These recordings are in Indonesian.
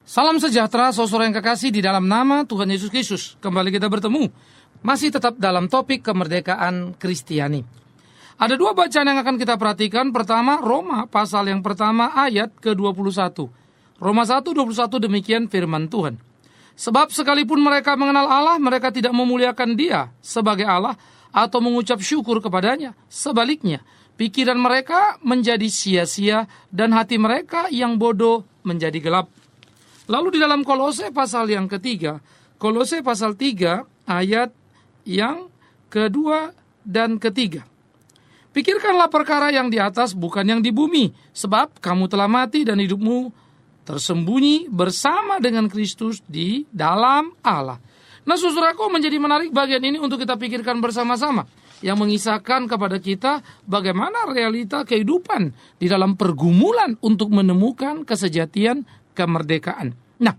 Salam sejahtera, saudara yang kekasih di dalam nama Tuhan Yesus Kristus. Kembali kita bertemu, masih tetap dalam topik kemerdekaan Kristiani. Ada dua bacaan yang akan kita perhatikan. Pertama, Roma pasal yang pertama ayat ke-21. Roma 1:21 demikian firman Tuhan. Sebab sekalipun mereka mengenal Allah, mereka tidak memuliakan Dia sebagai Allah atau mengucap syukur kepadanya. Sebaliknya, pikiran mereka menjadi sia-sia dan hati mereka yang bodoh menjadi gelap. Lalu di dalam Kolose pasal yang ketiga, Kolose pasal 3 ayat yang kedua dan ketiga. Pikirkanlah perkara yang di atas bukan yang di bumi, sebab kamu telah mati dan hidupmu tersembunyi bersama dengan Kristus di dalam Allah. Nah, saudaraku, menjadi menarik bagian ini untuk kita pikirkan bersama-sama, yang mengisahkan kepada kita bagaimana realita kehidupan di dalam pergumulan untuk menemukan kesejatian kemerdekaan. Nah,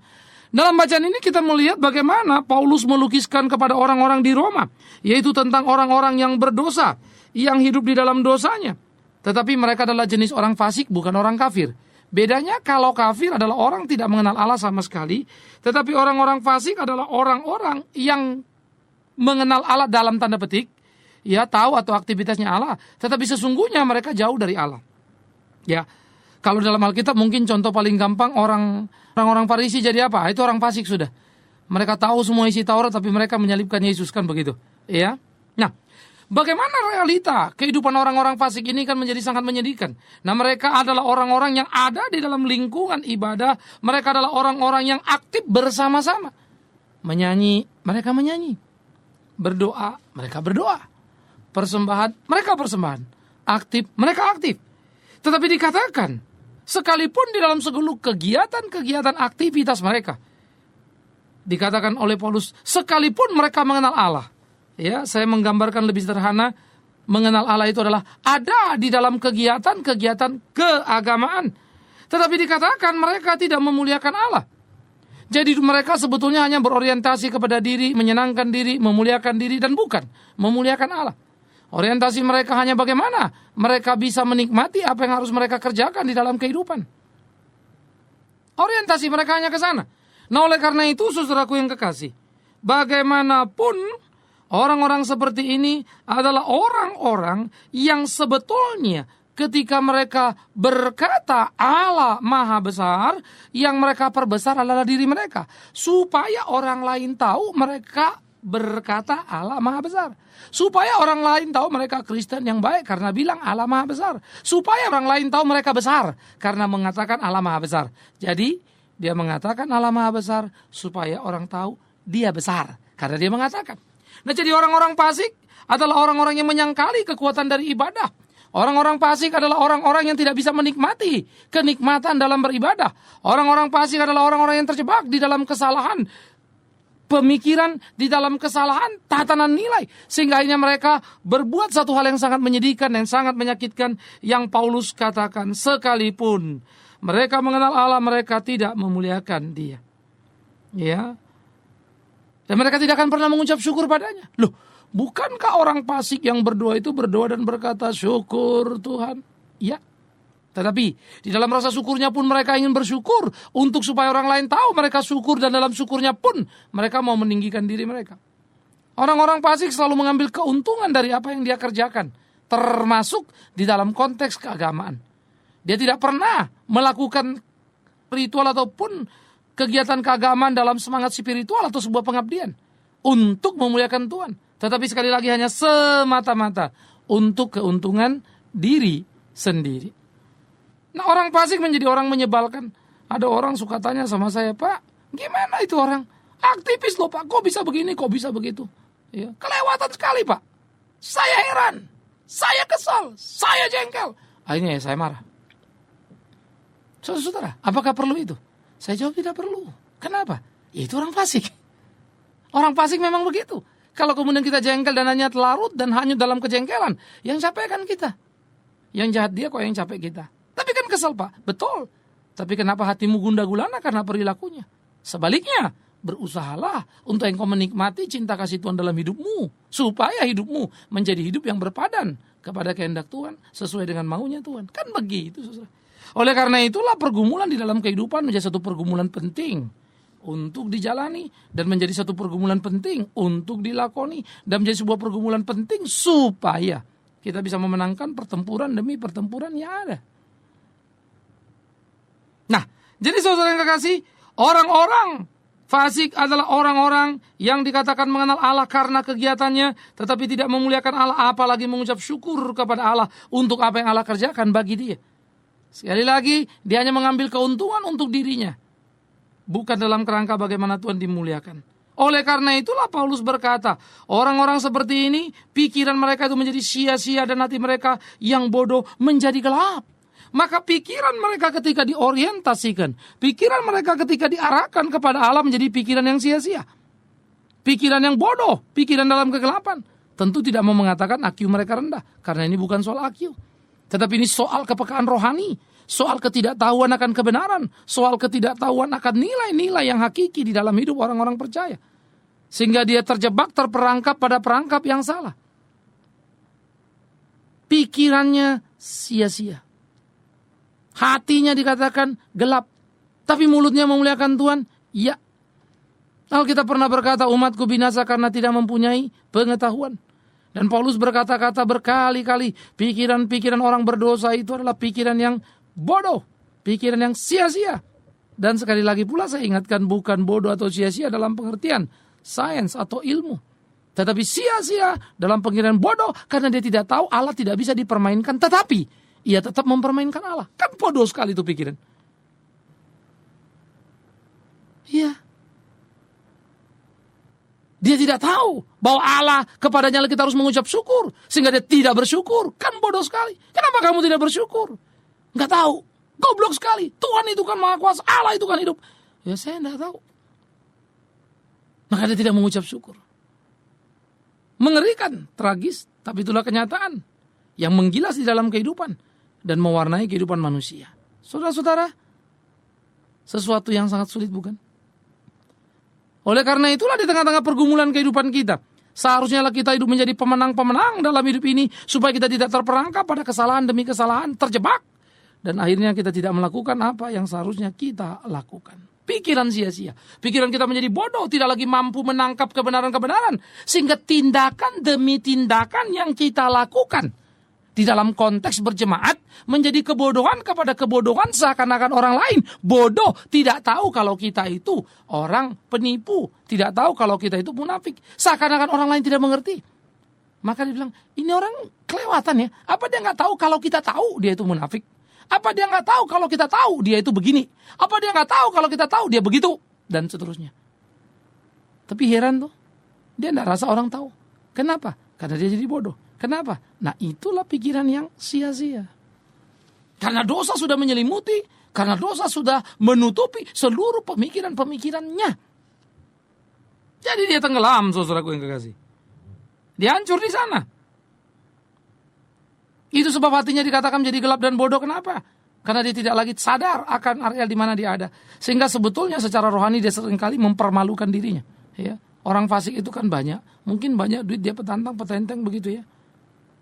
dalam bacaan ini kita melihat bagaimana Paulus melukiskan kepada orang-orang di Roma, yaitu tentang orang-orang yang berdosa, yang hidup di dalam dosanya. Tetapi mereka adalah jenis orang fasik, bukan orang kafir. Bedanya, kalau kafir adalah orang tidak mengenal Allah sama sekali, tetapi orang-orang fasik adalah orang-orang yang mengenal Allah dalam tanda petik, ya, tahu atau aktivitasnya Allah, tetapi sesungguhnya mereka jauh dari Allah. Ya, kalau dalam Alkitab mungkin contoh paling gampang orang-orang Farisi jadi apa? Itu orang fasik sudah. Mereka tahu semua isi Taurat tapi mereka menyalibkan Yesus, kan begitu. Ya. Nah, bagaimana realita kehidupan orang-orang fasik ini kan menjadi sangat menyedihkan. Nah, mereka adalah orang-orang yang ada di dalam lingkungan ibadah. Mereka adalah orang-orang yang aktif bersama-sama. Menyanyi, mereka menyanyi. Berdoa, mereka berdoa. Persembahan, mereka persembahan. Aktif, mereka aktif. Tetapi dikatakan, sekalipun di dalam segala kegiatan-kegiatan aktivitas mereka, dikatakan oleh Paulus, sekalipun mereka mengenal Allah. Ya, saya menggambarkan lebih sederhana, mengenal Allah itu adalah ada di dalam kegiatan-kegiatan keagamaan. Tetapi dikatakan mereka tidak memuliakan Allah. Jadi mereka sebetulnya hanya berorientasi kepada diri, menyenangkan diri, memuliakan diri, dan bukan memuliakan Allah. Orientasi mereka hanya bagaimana mereka bisa menikmati apa yang harus mereka kerjakan di dalam kehidupan. Orientasi mereka hanya ke sana. Nah, oleh karena itu, saudaraku yang kekasih, bagaimanapun orang-orang seperti ini adalah orang-orang yang sebetulnya ketika mereka berkata Allah Maha Besar, yang mereka perbesar adalah diri mereka, supaya orang lain tahu mereka berkata Allah Maha Besar. Supaya orang lain tahu mereka Kristen yang baik karena bilang Allah Maha Besar. Supaya orang lain tahu mereka besar karena mengatakan Allah Maha Besar. Jadi dia mengatakan Allah Maha Besar supaya orang tahu dia besar karena dia mengatakan. Nah, jadi orang-orang fasik adalah orang-orang yang menyangkali kekuatan dari ibadah. Orang-orang fasik adalah orang-orang yang tidak bisa menikmati kenikmatan dalam beribadah. Orang-orang fasik adalah orang-orang yang terjebak di dalam kesalahan pemikiran, di dalam kesalahan tatanan nilai, sehingga akhirnya mereka berbuat satu hal yang sangat menyedihkan, yang sangat menyakitkan, yang Paulus katakan, sekalipun mereka mengenal Allah, mereka tidak memuliakan Dia. Ya. Dan mereka tidak akan pernah mengucap syukur padanya. Loh, bukankah orang fasik yang berdoa itu berdoa dan berkata syukur Tuhan? Ya. Tetapi di dalam rasa syukurnya pun mereka ingin bersyukur untuk supaya orang lain tahu mereka syukur, dan dalam syukurnya pun mereka mau meninggikan diri mereka. Orang-orang fasik selalu mengambil keuntungan dari apa yang dia kerjakan, termasuk di dalam konteks keagamaan. Dia tidak pernah melakukan ritual ataupun kegiatan keagamaan dalam semangat spiritual atau sebuah pengabdian untuk memuliakan Tuhan. Tetapi sekali lagi hanya semata-mata untuk keuntungan diri sendiri. Nah, orang fasik menjadi orang menyebalkan. Ada orang suka tanya sama saya, Pak, gimana itu orang? Aktivis loh, Pak, kok bisa begini, kok bisa begitu? Ya, kelewatan sekali, Pak. Saya heran, saya kesal, saya jengkel. Akhirnya ya saya marah. Saudara-saudara, apakah perlu itu? Saya jawab tidak perlu. Kenapa? Ya, itu orang fasik. Orang fasik memang begitu. Kalau kemudian kita jengkel dan hanya larut dan hanyut dalam kejengkelan, yang capek kan kita. Yang jahat dia kok yang capek kita. Tapi kan kesal, Pak. Betul. Tapi kenapa hatimu gundah gulana karena perilakunya? Sebaliknya, berusahalah untuk engkau menikmati cinta kasih Tuhan dalam hidupmu, supaya hidupmu menjadi hidup yang berpadan kepada kehendak Tuhan, sesuai dengan maunya Tuhan. Kan begitu, saudara. Oleh karena itulah pergumulan di dalam kehidupan menjadi satu pergumulan penting untuk dijalani dan menjadi satu pergumulan penting untuk dilakoni dan menjadi sebuah pergumulan penting supaya kita bisa memenangkan pertempuran demi pertempuran yang ada. Nah, jadi saudara yang kekasih, orang-orang fasik adalah orang-orang yang dikatakan mengenal Allah karena kegiatannya, tetapi tidak memuliakan Allah, apalagi mengucap syukur kepada Allah untuk apa yang Allah kerjakan bagi dia. Sekali lagi, dia hanya mengambil keuntungan untuk dirinya, bukan dalam kerangka bagaimana Tuhan dimuliakan. Oleh karena itulah Paulus berkata, orang-orang seperti ini, pikiran mereka itu menjadi sia-sia dan hati mereka yang bodoh menjadi gelap. Maka pikiran mereka ketika diorientasikan, pikiran mereka ketika diarahkan kepada Allah menjadi pikiran yang sia-sia. Pikiran yang bodoh, pikiran dalam kegelapan. Tentu tidak mau mengatakan IQ mereka rendah, karena ini bukan soal IQ. Tetapi ini soal kepekaan rohani, soal ketidaktahuan akan kebenaran, soal ketidaktahuan akan nilai-nilai yang hakiki di dalam hidup orang-orang percaya. Sehingga dia terjebak, terperangkap pada perangkap yang salah. Pikirannya sia-sia. Hatinya dikatakan gelap, tapi mulutnya memuliakan Tuhan. Ya, Alkitab pernah berkata, umatku binasa karena tidak mempunyai pengetahuan. Dan Paulus berkata-kata berkali-kali, pikiran-pikiran orang berdosa itu adalah pikiran yang bodoh, pikiran yang sia-sia. Dan sekali lagi pula saya ingatkan, bukan bodoh atau sia-sia dalam pengertian sains atau ilmu, tetapi sia-sia dalam pengertian bodoh karena dia tidak tahu Allah tidak bisa dipermainkan, tetapi ia tetap mempermainkan Allah. Kan bodoh sekali itu pikiran. Iya. Dia tidak tahu bahwa Allah kepadanya kita harus mengucap syukur, sehingga dia tidak bersyukur. Kan bodoh sekali. Kenapa kamu tidak bersyukur? Enggak tahu. Goblok sekali. Tuhan itu kan maha kuasa, Allah itu kan hidup. Ya saya enggak tahu. Maka dia tidak mengucap syukur. Mengerikan, tragis, tapi itulah kenyataan yang menggilas di dalam kehidupan dan mewarnai kehidupan manusia. Saudara-saudara, sesuatu yang sangat sulit, bukan? Oleh karena itulah di tengah-tengah pergumulan kehidupan kita, seharusnya kita hidup menjadi pemenang-pemenang dalam hidup ini, supaya kita tidak terperangkap pada kesalahan demi kesalahan, terjebak, dan akhirnya kita tidak melakukan apa yang seharusnya kita lakukan. Pikiran sia-sia, pikiran kita menjadi bodoh, tidak lagi mampu menangkap kebenaran-kebenaran, sehingga tindakan demi tindakan yang kita lakukan di dalam konteks berjemaat menjadi kebodohan kepada kebodohan, seakan-akan orang lain bodoh, tidak tahu kalau kita itu orang penipu, tidak tahu kalau kita itu munafik, seakan-akan orang lain tidak mengerti. Maka dia bilang, ini orang kelewatan ya, apa dia nggak tahu kalau kita tahu dia itu munafik? Apa dia nggak tahu kalau kita tahu dia itu begini? Apa dia nggak tahu kalau kita tahu dia begitu? Dan seterusnya. Tapi heran tuh, dia nggak rasa orang tahu. Kenapa? Karena dia jadi bodoh. Kenapa? Nah itulah pikiran yang sia-sia. Karena dosa sudah menyelimuti, karena dosa sudah menutupi seluruh pemikiran-pemikirannya. Jadi dia tenggelam, saudaraku yang kekasih. Dia hancur di sana. Itu sebab hatinya dikatakan menjadi gelap dan bodoh. Kenapa? Karena dia tidak lagi sadar akan area di mana dia ada. Sehingga sebetulnya secara rohani dia seringkali mempermalukan dirinya. Ya. Orang fasik itu kan banyak. Mungkin banyak duit dia petantang-petenteng begitu ya.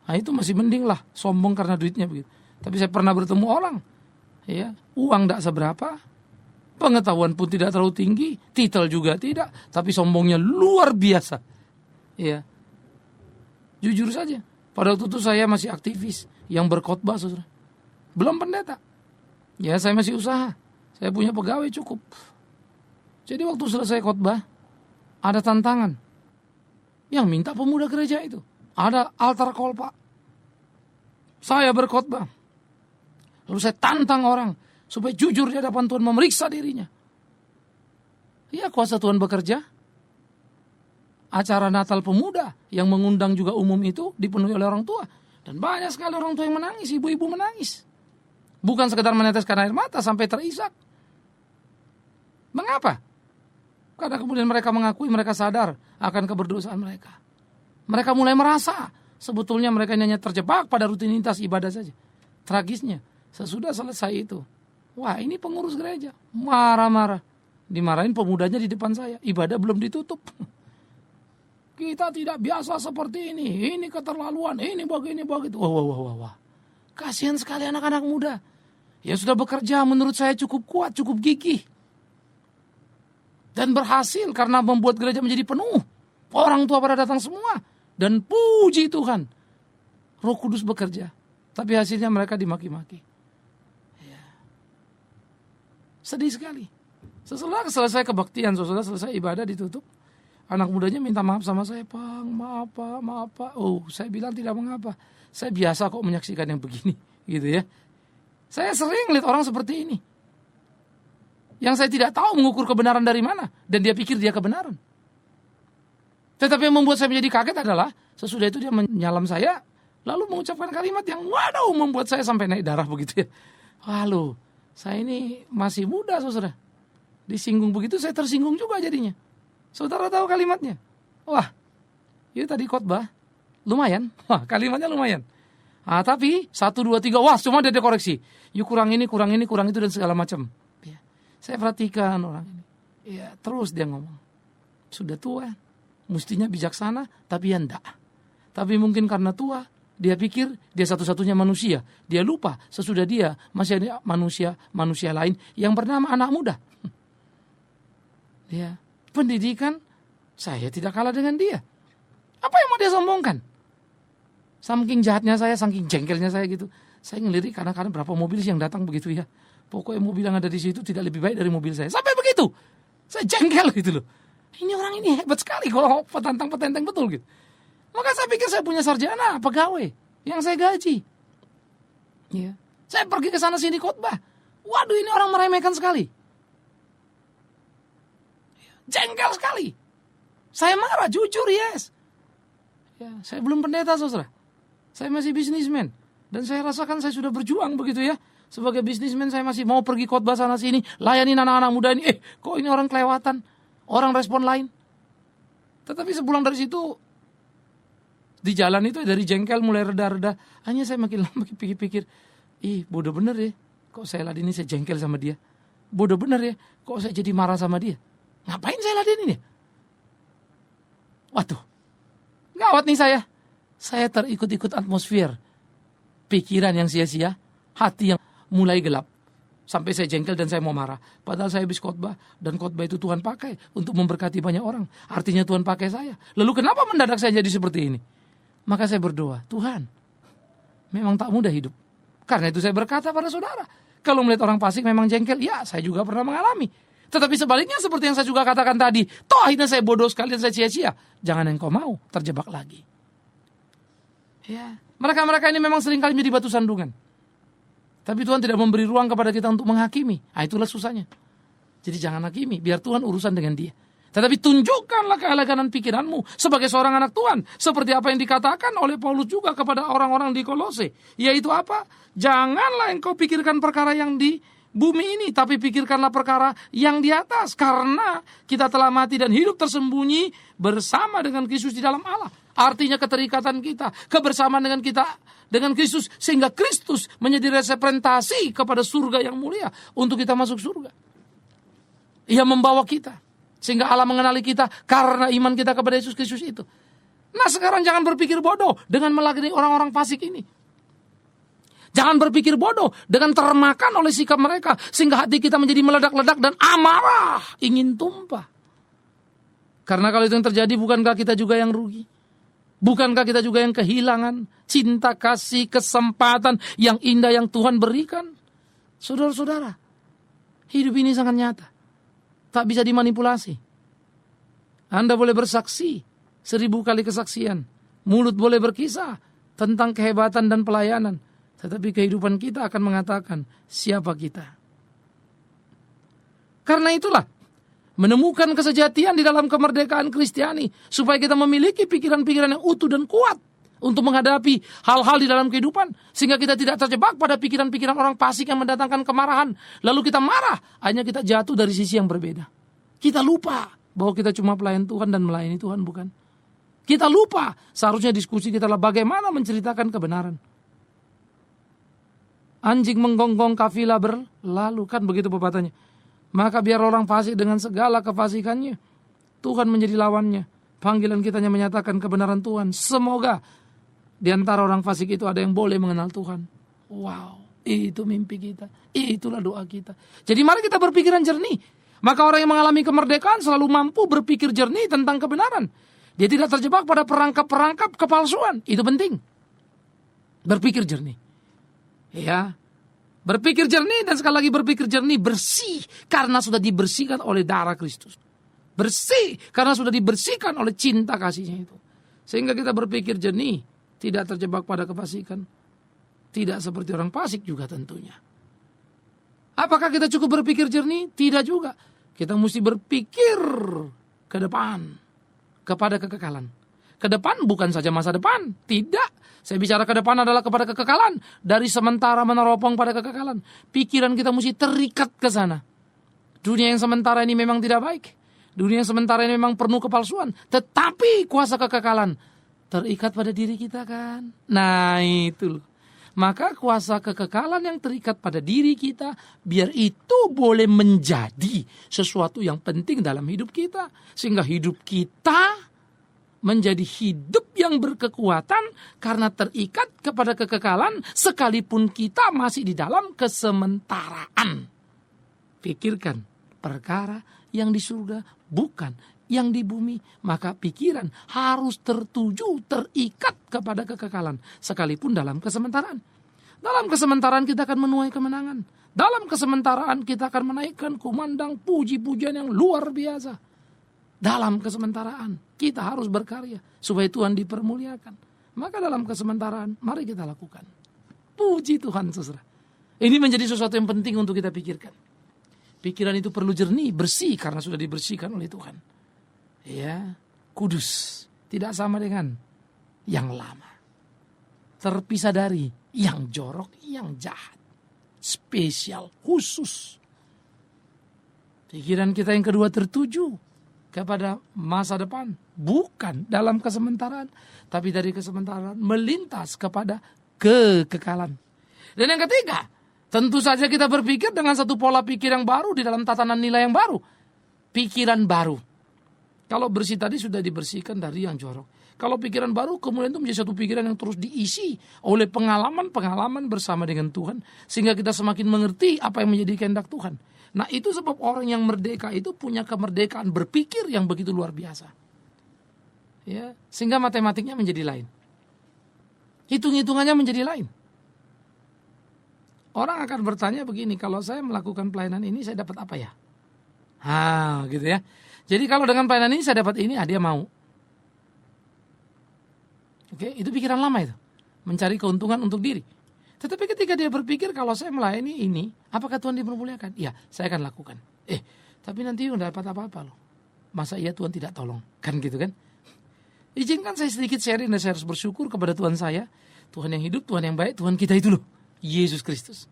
Nah itu masih mending lah, sombong karena duitnya begitu. Tapi saya pernah bertemu orang, ya, uang tidak seberapa, pengetahuan pun tidak terlalu tinggi, titel juga tidak, tapi sombongnya luar biasa. Ya, jujur saja, pada waktu itu saya masih aktivis yang berkhotbah, saudara. Belum pendeta. Ya, saya masih usaha. Saya punya pegawai cukup. Jadi waktu selesai khotbah, ada tantangan. Yang minta pemuda gereja itu. Ada altar call, Pak. Saya berkhotbah. Lalu saya tantang orang supaya jujur di hadapan Tuhan, memeriksa dirinya. Ya, kuasa Tuhan bekerja. Acara Natal pemuda yang mengundang juga umum itu dipenuhi oleh orang tua. Dan banyak sekali orang tua yang menangis, ibu-ibu menangis. Bukan sekedar meneteskan air mata sampai terisak. Mengapa? Karena kemudian mereka mengakui, mereka sadar akan keberdosaan mereka. Mereka mulai merasa sebetulnya mereka hanya terjebak pada rutinitas ibadah saja. Tragisnya, sesudah selesai itu, wah ini pengurus gereja marah-marah. Dimarahin pemudanya di depan saya, ibadah belum ditutup. Kita tidak biasa seperti ini keterlaluan, ini begini begitu. Wah. Kasihan sekali anak-anak muda yang sudah bekerja menurut saya cukup kuat, cukup gigih. Dan berhasil karena membuat gereja menjadi penuh. Orang tua pada datang semua. Dan puji Tuhan, Roh Kudus bekerja. Tapi hasilnya mereka dimaki-maki. Ya. Sedih sekali. Setelah selesai kebaktian, setelah selesai ibadah ditutup, anak mudanya minta maaf sama saya. Bang, maaf Pak. Oh, saya bilang tidak mengapa. Saya biasa kok menyaksikan yang begini. Gitu ya. Saya sering lihat orang seperti ini. Yang saya tidak tahu mengukur kebenaran dari mana. Dan dia pikir dia kebenaran. Tetapi yang membuat saya menjadi kaget adalah sesudah itu dia menyalam saya, lalu mengucapkan kalimat yang waduh membuat saya sampai naik darah begitu ya. Waduh, saya ini masih muda saudara. Disinggung begitu saya tersinggung juga jadinya. Saudara tahu kalimatnya? Wah, itu tadi khotbah. Lumayan. Wah, kalimatnya lumayan. Tapi 1, 2, 3, wah cuma dia koreksi. Yuk kurang ini, kurang itu dan segala macam. Ya. Saya perhatikan orang ini. Ya, terus dia ngomong. Sudah tua. Mestinya bijaksana, tapi ya enggak. Tapi mungkin karena tua, dia pikir dia satu-satunya manusia. Dia lupa sesudah dia masih ada manusia lain yang bernama anak muda. Ya, pendidikan saya tidak kalah dengan dia. Apa yang mau dia sombongkan? Saking jahatnya saya, saking jengkelnya saya gitu. Saya ngelirik kadang-kadang berapa mobil yang datang begitu ya. Pokoknya mobil yang ada di situ tidak lebih baik dari mobil saya. Sampai begitu. Saya jengkel gitu loh. Ini orang ini hebat sekali kalau petantang-petenteng betul gitu. Maka saya pikir saya punya sarjana, pegawai yang saya gaji. Ya. Saya pergi ke sana sini khotbah. Waduh, ini orang meremehkan sekali. Jengkel sekali. Saya marah, jujur yes. Ya, saya belum pendeta saudara. Saya masih bisnismen. Dan saya rasakan saya sudah berjuang begitu ya. Sebagai bisnismen saya masih mau pergi khotbah sana sini. Layanin anak-anak muda ini. Kok ini orang kelewatan. Orang respon lain. Tetapi sepulang dari situ, di jalan itu dari jengkel mulai reda-reda. Hanya saya makin lama pikir-pikir, bodoh bener ya. Kok saya ladeni saya jengkel sama dia. Bodoh bener ya. Kok saya jadi marah sama dia. Ngapain saya ladenin ya? Waduh. Gawat nih saya. Saya terikut-ikut atmosfer. Pikiran yang sia-sia. Hati yang mulai gelap. Sampai saya jengkel dan saya mau marah. Padahal saya habis khotbah. Dan khotbah itu Tuhan pakai untuk memberkati banyak orang. Artinya Tuhan pakai saya. Lalu kenapa mendadak saya jadi seperti ini? Maka saya berdoa, Tuhan, memang tak mudah hidup. Karena itu saya berkata pada saudara. Kalau melihat orang fasik memang jengkel. Ya, saya juga pernah mengalami. Tetapi sebaliknya seperti yang saya juga katakan tadi. Toh akhirnya saya bodoh sekali dan saya sia-sia. Jangan engkau mau terjebak lagi. Ya, mereka-mereka ini memang seringkali menjadi batu sandungan. Tapi Tuhan tidak memberi ruang kepada kita untuk menghakimi. Itulah susahnya. Jadi jangan hakimi, biar Tuhan urusan dengan dia. Tetapi tunjukkanlah keeleganan pikiranmu sebagai seorang anak Tuhan. Seperti apa yang dikatakan oleh Paulus juga kepada orang-orang di Kolose. Yaitu apa? Janganlah engkau pikirkan perkara yang di bumi ini, tapi pikirkanlah perkara yang di atas. Karena kita telah mati dan hidup tersembunyi bersama dengan Kristus di dalam Allah. Artinya keterikatan kita, kebersamaan dengan kita, dengan Kristus. Sehingga Kristus menjadi representasi kepada surga yang mulia. Untuk kita masuk surga. Ia membawa kita. Sehingga Allah mengenali kita karena iman kita kepada Yesus Kristus itu. Nah sekarang jangan berpikir bodoh dengan meladeni orang-orang fasik ini. Jangan berpikir bodoh dengan termakan oleh sikap mereka. Sehingga hati kita menjadi meledak-ledak dan amarah. Ingin tumpah. Karena kalau itu yang terjadi, bukankah kita juga yang rugi? Bukankah kita juga yang kehilangan cinta, kasih, kesempatan yang indah yang Tuhan berikan? Saudara-saudara, hidup ini sangat nyata. Tak bisa dimanipulasi. Anda boleh bersaksi 1000 kali kesaksian. Mulut boleh berkisah tentang kehebatan dan pelayanan. Tetapi kehidupan kita akan mengatakan siapa kita. Karena itulah, menemukan kesejatian di dalam kemerdekaan Kristiani. Supaya kita memiliki pikiran-pikiran yang utuh dan kuat. Untuk menghadapi hal-hal di dalam kehidupan. Sehingga kita tidak terjebak pada pikiran-pikiran orang fasik yang mendatangkan kemarahan. Lalu kita marah. Hanya kita jatuh dari sisi yang berbeda. Kita lupa bahwa kita cuma pelayan Tuhan dan melayani Tuhan, bukan? Kita lupa. Seharusnya diskusi kita adalah bagaimana menceritakan kebenaran. Anjing menggonggong kafilah berlalu. Kan begitu pepatahnya. Maka biar orang fasik dengan segala kefasikannya, Tuhan menjadi lawannya. Panggilan kita hanya menyatakan kebenaran Tuhan. Semoga di antara orang fasik itu ada yang boleh mengenal Tuhan. Wow. Itu mimpi kita. Itulah doa kita. Jadi mari kita berpikiran jernih. Maka orang yang mengalami kemerdekaan selalu mampu berpikir jernih tentang kebenaran. Dia tidak terjebak pada perangkap-perangkap kepalsuan. Itu penting. Berpikir jernih. Ya. Berpikir jernih dan sekali lagi berpikir jernih, bersih karena sudah dibersihkan oleh darah Kristus. Bersih karena sudah dibersihkan oleh cinta kasihnya itu. Sehingga kita berpikir jernih, tidak terjebak pada kefasikan. Tidak seperti orang fasik juga tentunya. Apakah kita cukup berpikir jernih? Tidak juga. Kita mesti berpikir ke depan, kepada kekekalan. Ke depan bukan saja masa depan, tidak. Saya bicara ke depan adalah kepada kekekalan. Dari sementara meneropong pada kekekalan. Pikiran kita mesti terikat ke sana. Dunia yang sementara ini memang tidak baik. Dunia yang sementara ini memang penuh kepalsuan. Tetapi kuasa kekekalan terikat pada diri kita kan. Nah itu loh. Maka kuasa kekekalan yang terikat pada diri kita, biar itu boleh menjadi sesuatu yang penting dalam hidup kita. Sehingga hidup kita menjadi hidup yang berkekuatan karena terikat kepada kekekalan sekalipun kita masih di dalam kesementaraan. Pikirkan perkara yang di surga, bukan yang di bumi. Maka pikiran harus tertuju, terikat kepada kekekalan sekalipun dalam kesementaraan. Dalam kesementaraan kita akan menuai kemenangan. Dalam kesementaraan kita akan menaikkan kumandang puji-pujian yang luar biasa. Dalam kesementaraan kita harus berkarya supaya Tuhan dipermuliakan. Maka dalam kesementaraan mari kita lakukan. Puji Tuhan saudara. Ini menjadi sesuatu yang penting untuk kita pikirkan. Pikiran itu perlu jernih, bersih karena sudah dibersihkan oleh Tuhan. Ya, kudus, tidak sama dengan yang lama. Terpisah dari yang jorok, yang jahat. Spesial, khusus. Pikiran kita yang kedua tertuju kepada masa depan, bukan dalam kesementaraan, tapi dari kesementaraan melintas kepada kekekalan. Dan yang ketiga, tentu saja kita berpikir dengan satu pola pikir yang baru di dalam tatanan nilai yang baru. Pikiran baru. Kalau bersih tadi sudah dibersihkan dari yang jorok. Kalau pikiran baru kemudian itu menjadi satu pikiran yang terus diisi oleh pengalaman-pengalaman bersama dengan Tuhan. Sehingga kita semakin mengerti apa yang menjadi kehendak Tuhan. Nah itu sebab orang yang merdeka itu punya kemerdekaan berpikir yang begitu luar biasa. Ya, sehingga matematiknya menjadi lain. Hitung-hitungannya menjadi lain. Orang akan bertanya begini, kalau saya melakukan pelayanan ini saya dapat apa ya? Gitu ya. Jadi kalau dengan pelayanan ini saya dapat ini, dia mau. Oke, itu pikiran lama itu. Mencari keuntungan untuk diri. Tetapi ketika dia berpikir kalau saya melayani ini, apakah Tuhan dipermuliakan? Iya, saya akan lakukan. Tapi nanti nggak dapat apa-apa loh. Masa iya Tuhan tidak tolong? Kan gitu kan? Izinkan saya sedikit sharing dan saya harus bersyukur kepada Tuhan saya. Tuhan yang hidup, Tuhan yang baik, Tuhan kita itu loh. Yesus Kristus.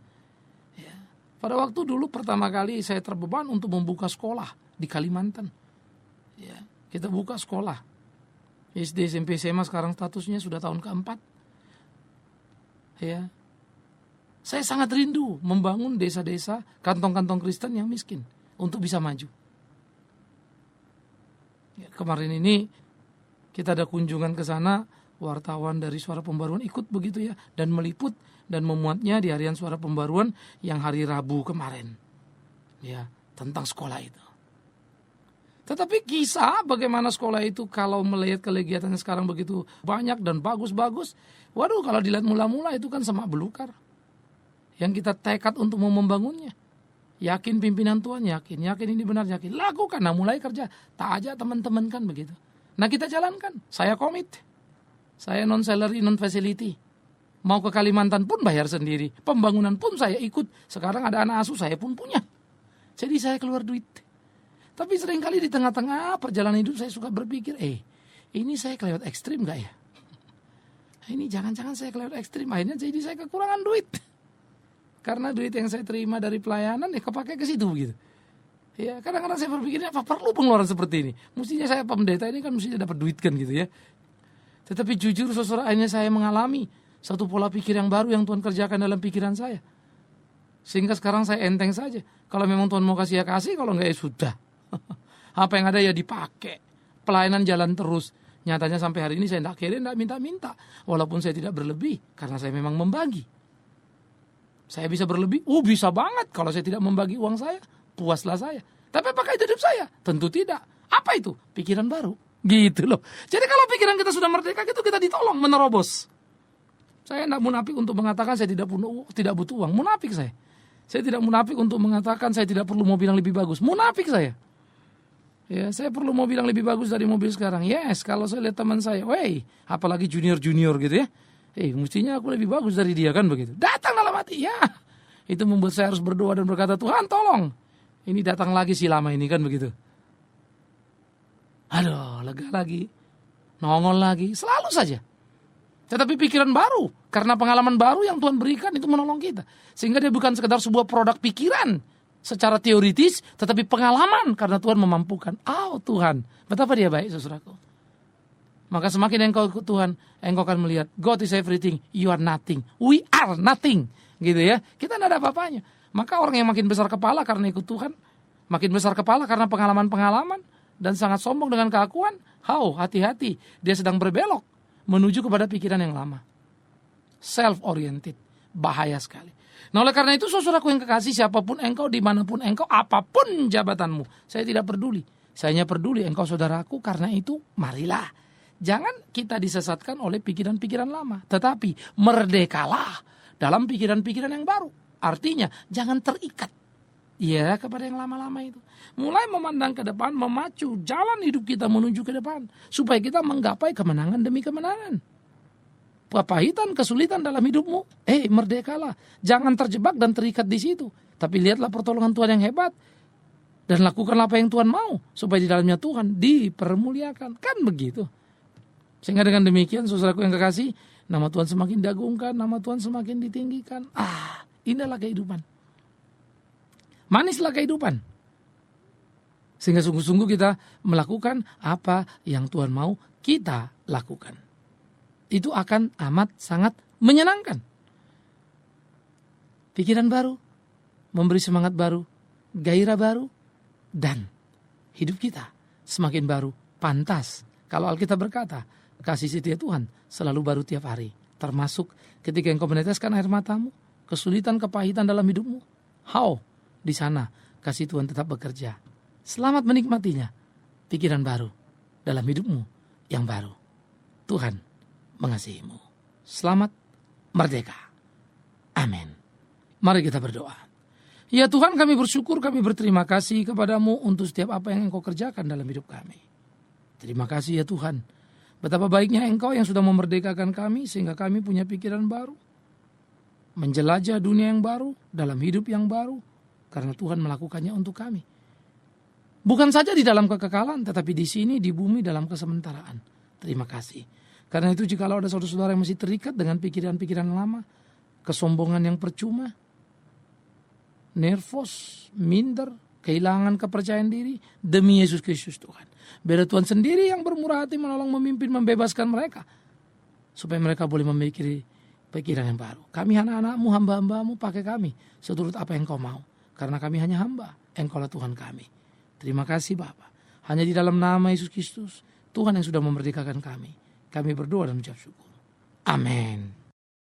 Ya. Pada waktu dulu pertama kali saya terbeban untuk membuka sekolah di Kalimantan. Ya, kita buka sekolah. SD, SMP, SMA sekarang statusnya sudah tahun keempat. Ya. Saya sangat rindu membangun desa-desa, kantong-kantong Kristen yang miskin untuk bisa maju. Ya, kemarin ini kita ada kunjungan ke sana, wartawan dari Suara Pembaruan ikut begitu ya, dan meliput dan memuatnya di harian Suara Pembaruan yang hari Rabu kemarin. Ya, tentang sekolah itu. Tetapi kisah bagaimana sekolah itu kalau melihat kegiatannya sekarang begitu banyak dan bagus-bagus. Waduh, kalau dilihat mula-mula itu kan semak belukar. Yang kita tekad untuk membangunnya. Yakin pimpinan Tuhan, yakin ini benar, yakin. Lakukan, nah mulai kerja. Tak aja teman-teman kan begitu. Nah kita jalankan, saya komit. Saya non-salary, non-facility. Mau ke Kalimantan pun bayar sendiri. Pembangunan pun saya ikut. Sekarang ada anak asuh, saya pun punya. Jadi saya keluar duit. Tapi seringkali di tengah-tengah perjalanan hidup saya suka berpikir, ini saya kelewat ekstrim gak ya? Ini jangan-jangan saya kelewat ekstrim. Akhirnya jadi saya kekurangan duit. Karena duit yang saya terima dari pelayanan kepake ke situ gitu. Ya, kadang-kadang saya berpikir apa perlu pengeluaran seperti ini. Mestinya saya pendeta ini kan mestinya dapat duit kan gitu ya. Tetapi jujur saudara, akhirnya saya mengalami satu pola pikir yang baru yang Tuhan kerjakan dalam pikiran saya. Sehingga sekarang saya enteng saja. Kalau memang Tuhan mau kasih ya kasih, kalau enggak ya sudah. Apa yang ada ya dipakai. Pelayanan jalan terus. Nyatanya sampai hari ini saya tidak kira, tidak minta-minta. Walaupun saya tidak berlebih, karena saya memang membagi. Saya bisa berlebih? Bisa banget. Kalau saya tidak membagi uang saya, puaslah saya. Tapi apakah itu hidup saya? Tentu tidak. Apa itu? Pikiran baru. Gitu loh. Jadi kalau pikiran kita sudah merdeka, itu kita ditolong menerobos. Saya tidak munafik untuk mengatakan saya tidak butuh uang. Munafik saya. Saya tidak munafik untuk mengatakan saya tidak perlu mobil yang lebih bagus. Munafik saya. Ya, saya perlu mobil yang lebih bagus dari mobil sekarang. Yes, kalau saya lihat teman saya, apalagi junior gitu ya. Mestinya aku lebih bagus dari dia kan begitu. Datang dalam hati, ya. Itu membuat saya harus berdoa dan berkata, Tuhan tolong. Ini datang lagi si lama ini kan begitu. Aduh, lega lagi. Nongol lagi, selalu saja. Tetapi pikiran baru, karena pengalaman baru yang Tuhan berikan itu menolong kita. Sehingga dia bukan sekedar sebuah produk pikiran secara teoritis, tetapi pengalaman karena Tuhan memampukan. Tuhan, betapa dia baik saudaraku. Maka semakin engkau ikut Tuhan, engkau akan melihat God is everything, you are nothing, we are nothing. Gitu ya, kita tidak ada apa-apanya. Maka orang yang makin besar kepala karena ikut Tuhan, makin besar kepala karena pengalaman-pengalaman, dan sangat sombong dengan keakuan, hati-hati, dia sedang berbelok menuju kepada pikiran yang lama. Self-oriented, bahaya sekali. Nah oleh karena itu saudaraku yang kekasih, siapapun engkau, dimanapun engkau, apapun jabatanmu, saya tidak peduli. Saya hanya peduli engkau saudaraku, karena itu marilah. Jangan kita disesatkan oleh pikiran-pikiran lama, tetapi merdekalah dalam pikiran-pikiran yang baru. Artinya jangan terikat kepada yang lama-lama itu. Mulai memandang ke depan, memacu jalan hidup kita menuju ke depan, supaya kita menggapai kemenangan demi kemenangan. Kepahitan, kesulitan dalam hidupmu, merdekalah. Jangan terjebak dan terikat di situ. Tapi lihatlah pertolongan Tuhan yang hebat. Dan lakukanlah apa yang Tuhan mau, supaya di dalamnya Tuhan dipermuliakan. Kan begitu. Sehingga dengan demikian, saudaraku yang kekasih, nama Tuhan semakin diagungkan, nama Tuhan semakin ditinggikan. Indahlah kehidupan. Manislah kehidupan. Sehingga sungguh-sungguh kita melakukan apa yang Tuhan mau kita lakukan. Itu akan amat sangat menyenangkan. Pikiran baru, memberi semangat baru, gairah baru, dan hidup kita semakin baru, pantas. Kalau Alkitab berkata, kasih setia Tuhan selalu baru tiap hari. Termasuk ketika engkau meneteskan air matamu, kesulitan, kepahitan dalam hidupmu. Di sana kasih Tuhan tetap bekerja. Selamat menikmatinya. Pikiran baru dalam hidupmu yang baru. Tuhan mengasihimu. Selamat merdeka. Amin. Mari kita berdoa. Ya Tuhan, kami bersyukur, kami berterima kasih kepadamu untuk setiap apa yang Engkau kerjakan dalam hidup kami. Terima kasih ya Tuhan. Betapa baiknya Engkau yang sudah memerdekakan kami sehingga kami punya pikiran baru. Menjelajah dunia yang baru, dalam hidup yang baru, karena Tuhan melakukannya untuk kami. Bukan saja di dalam kekekalan, tetapi di sini, di bumi, dalam kesementaraan. Terima kasih. Karena itu jikalau ada saudara-saudara yang masih terikat dengan pikiran-pikiran lama, kesombongan yang percuma, nervos, minder, kehilangan kepercayaan diri, demi Yesus Kristus Tuhan. Biar Tuhan sendiri yang bermurah hati menolong, memimpin, membebaskan mereka. Supaya mereka boleh memikiri pikiran yang baru. Kami anak-anakmu, hamba-hambamu, pakai kami seturut apa yang Kau mau. Karena kami hanya hamba, Engkaulah Tuhan kami. Terima kasih Bapa. Hanya di dalam nama Yesus Kristus, Tuhan yang sudah memerdekakan kami. Kami berdoa dan mengucap syukur. Amin.